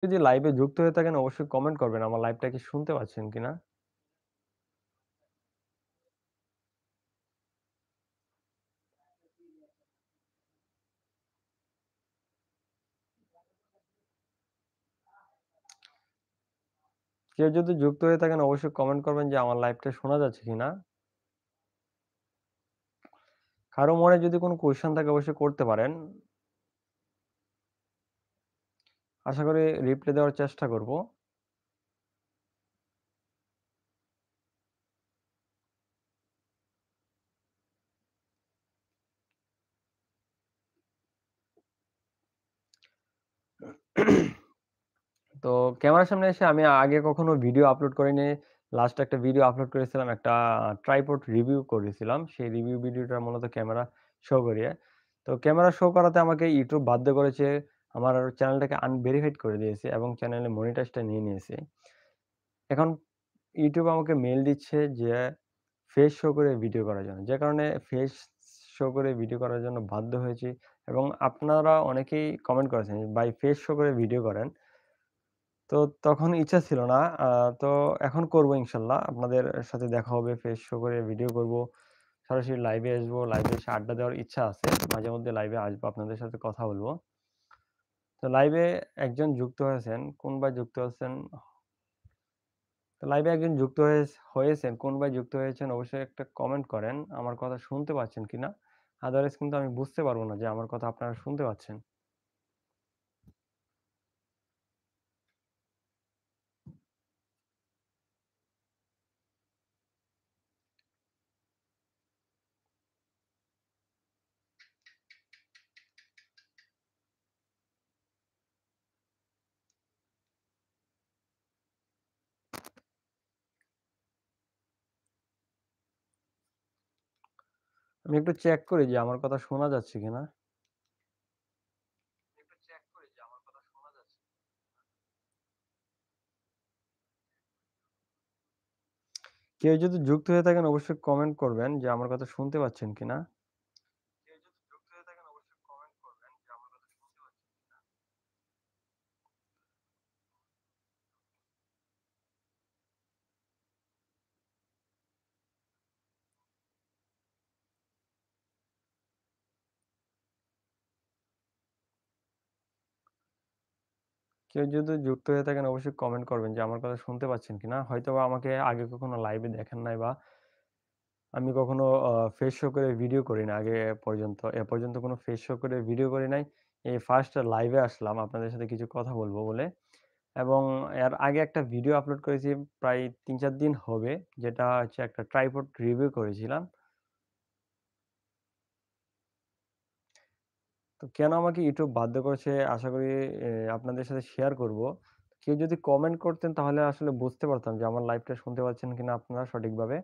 যদি লাইভে যুক্ত হয়ে থাকেন অবশ্যই কমেন্ট করবেন আমার লাইভটা কি শুনতে পাচ্ছেন কিনা? কেউ যদি যুক্ত হয়ে থাকেন অবশ্যই কমেন্ট করবেন যে আমার লাইভটা শোনা যাচ্ছে কিনা? কারো মনে যদি কোনো কোয়েশ্চেন থাকে অবশ্যই করতে পারেন। আশা করি রিপ্লাই দেওয়ার চেষ্টা করব। তো ক্যামেরার সামনে এসে আমি আগে কখনো ভিডিও আপলোড করিনি। লাস্ট একটা ভিডিও আপলোড করেছিলাম একটা ট্রাইপড রিভিউ করেছিলাম। সেই রিভিউ ভিডিওটা মূলত ক্যামেরা শো করিয়ে। তো ক্যামেরা শো করাতে আমাকে YouTube বাধ্য করেছে। আমার চ্যানেলটাকে আনভেরিফাইড করে দিয়েছে এবং চ্যানেলে মনিটাইজটা নিয়ে নিয়েছে। এখন YouTube আমাকে মেইল দিচ্ছে যে ফেস শো করে ভিডিও করার জন্য। যে কারণে ফেস শো করে ভিডিও করার জন্য বাধ্য হয়েছি এবং আপনারা অনেকেই কমেন্ট করেছেন, "ভাই ফেস শো করে ভিডিও করেন।" তো তখন ইচ্ছা ছিল না। তো এখন করব ইনশাল্লাহ। আপনাদের সাথে দেখা হবে, ফেস শো করে ভিডিও করব। সরাসরি লাইভে আসবো। লাইভে এসে আড্ডা দেওয়ার ইচ্ছা আছে। মাঝে মধ্যে লাইভে আসবো, আপনাদের সাথে কথা বলব। তো লাইভে একজন যুক্ত হয়েছেন। কোন ভাই যুক্ত হয়েছেন? তো লাইভে একজন যুক্ত হয়েছেন। কোন ভাই যুক্ত হয়েছেন অবশ্যই একটা কমেন্ট করেন। আমার কথা শুনতে পাচ্ছেন কিনা? আদারওয়াইজ কিন্তু আমি বুঝতে পারব না যে আমার কথা আপনারা শুনতে পাচ্ছেন। আমি একটু চেক করি যে আমার কথা শোনা যাচ্ছে কিনা? কেউ যদি যুক্ত হয়ে থাকেন অবশ্যই কমেন্ট করবেন যে আমার কথা শুনতে পাচ্ছেন কিনা? কেউ যদি যুক্ত হয়ে থাকেন অবশ্যই কমেন্ট করবেন যে আমার কথা শুনতে পাচ্ছেন কিনা? হয়তোবা আমাকে আগে কখনো লাইভে দেখেন নাই বা আমি কখনো ফেস শো করে ভিডিও করি না আগে পর্যন্ত। এ পর্যন্ত কোনো ফেস শো করে ভিডিও করি নাই। এই ফার্স্ট লাইভে আসলাম আপনাদের সাথে কিছু কথা বলব বলে। এবং এর আগে একটা ভিডিও আপলোড করেছি প্রায় ৩-৪ দিন হবে। যেটা হচ্ছে একটা ট্রাইপড রিভিউ করেছিলাম। তো কেন আমাকে YouTube বাধ্য করেছে আশা করি আপনাদের সাথে শেয়ার করব। কেউ যদি কমেন্ট করতেন তাহলে আসলে বুঝতে পারতাম যে আমার লাইভটা শুনতে পাচ্ছেন কিনা আপনারা সঠিকভাবে।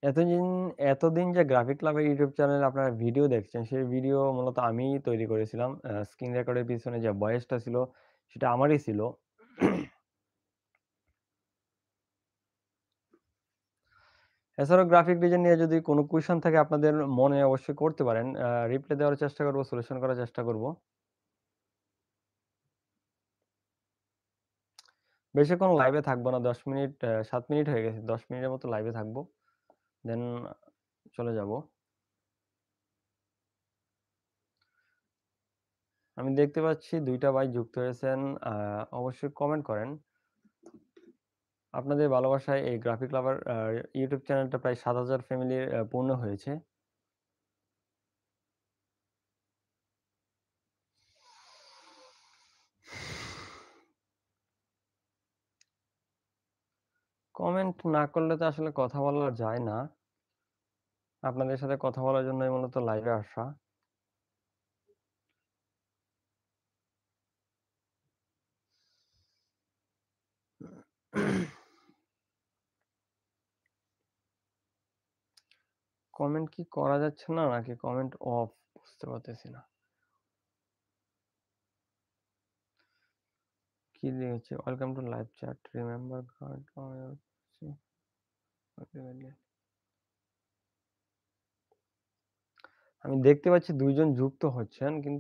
এতদিন এতদিন যে গ্রাফিক ক্লাবের YouTube চ্যানেলে আপনারা ভিডিও দেখছেন, সেই ভিডিও মূলত আমিই তৈরি করেছিলাম। স্ক্রিন রেকর্ডের পিছনে যে ভয়েসটা ছিল সেটা আমারই ছিল। এছাড়াও গ্রাফিক ডিজাইন নিয়ে যদি কোনো কুয়েশন থাকে আপনাদের মনে অবশ্যই করতে পারেন। রিপ্লাই দেওয়ার চেষ্টা করব, সলিউশন করার চেষ্টা করব। বেশিক্ষণ লাইভে থাকবো না। ১০ মিনিট ৭ মিনিট হয়ে গেছে। ১০ মিনিটের মতো লাইভে থাকবো। দেন চলে যাব। আমি দেখতে পাচ্ছি ২ টা ভাই যুক্ত হয়েছেন। অবশ্যই কমেন্ট করেন। আপনাদের ভালোবাসায় এই গ্রাফিক লাভার YouTube চ্যানেলটা প্রায় ৭,০০০ ফ্যামিলির পূর্ণ হয়েছে। কমেন্ট না করলে তো আসলে কথা বলা যায় না। আপনাদের সাথে কথা বলার জন্যই মূলত লাইভে আসা। কমেন্ট কি করা যাচ্ছে না নাকি কমেন্ট অফ বুঝতে পারতেছি না। কি লিখেছে? Welcome to live chat. Remember guard আমি দেখতে পাচ্ছি ২ জন যুক্ত হচ্ছেন কিন্তু